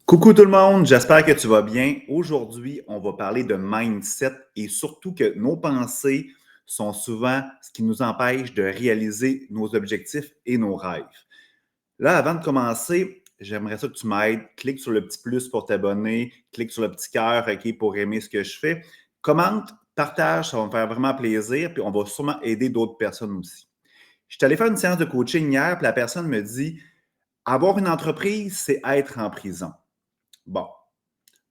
Coucou tout le monde, j'espère que tu vas bien. Aujourd'hui, on va parler de mindset et surtout que nos pensées sont souvent ce qui nous empêche de réaliser nos objectifs et nos rêves. Là, avant de commencer, j'aimerais ça que tu m'aides. Clique sur le petit plus pour t'abonner, clique sur le petit cœur OK, pour aimer ce que je fais. Commente, partage, ça va me faire vraiment plaisir, puis on va sûrement aider d'autres personnes aussi. Je suis allé faire une séance de coaching hier, puis la personne me dit avoir une entreprise, c'est être en prison. Bon,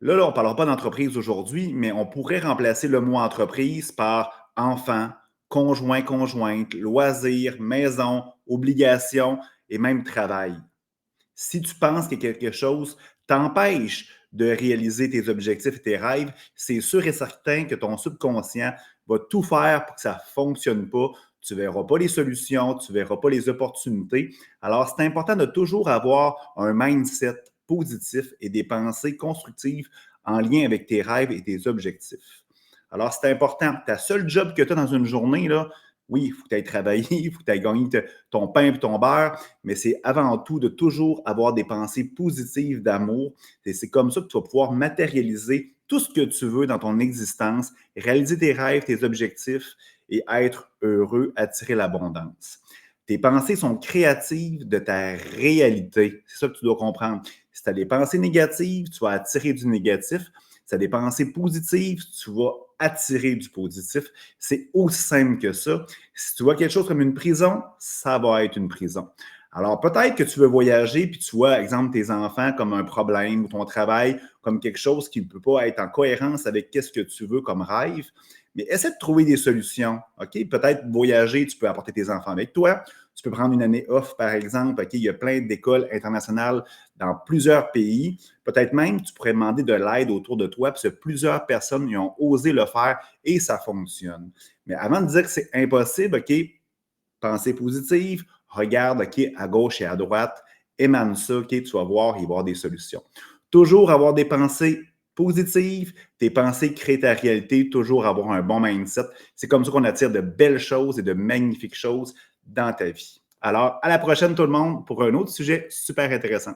là, on ne parlera pas d'entreprise aujourd'hui, mais on pourrait remplacer le mot entreprise par enfant, conjoint, conjointe, loisirs, maison, obligation et même travail. Si tu penses que quelque chose t'empêche de réaliser tes objectifs et tes rêves, c'est sûr et certain que ton subconscient va tout faire pour que ça ne fonctionne pas. Tu ne verras pas les solutions, tu ne verras pas les opportunités. Alors, c'est important de toujours avoir un mindset positif et des pensées constructives en lien avec tes rêves et tes objectifs. Alors, c'est important. Ta seule job que tu as dans une journée, là, oui, il faut que tu ailles travailler, il faut que tu ailles gagner ton pain et ton beurre, mais c'est avant tout de toujours avoir des pensées positives d'amour. Et c'est comme ça que tu vas pouvoir matérialiser tout ce que tu veux dans ton existence, réaliser tes rêves, tes objectifs et être heureux, attirer l'abondance. Tes pensées sont créatives de ta réalité. C'est ça que tu dois comprendre. Si tu as des pensées négatives, tu vas attirer du négatif. Si tu as des pensées positives, tu vas attirer du positif. C'est aussi simple que ça. Si tu vois quelque chose comme une prison, ça va être une prison. Alors, peut-être que tu veux voyager, puis tu vois, exemple, tes enfants comme un problème ou ton travail comme quelque chose qui ne peut pas être en cohérence avec qu'est-ce que tu veux comme rêve. Mais essaie de trouver des solutions. OK? Peut-être voyager, tu peux apporter tes enfants avec toi. Tu peux prendre une année off, par exemple. OK? Il y a plein d'écoles internationales dans plusieurs pays. Peut-être même que tu pourrais demander de l'aide autour de toi, parce que plusieurs personnes y ont osé le faire et ça fonctionne. Mais avant de dire que c'est impossible, OK, pensée positive, regarde, OK, à gauche et à droite, émane ça, OK, tu vas voir, il va y avoir des solutions. Toujours avoir des pensées positives, tes pensées créent ta réalité, toujours avoir un bon mindset. C'est comme ça qu'on attire de belles choses et de magnifiques choses dans ta vie. Alors, à la prochaine tout le monde pour un autre sujet super intéressant.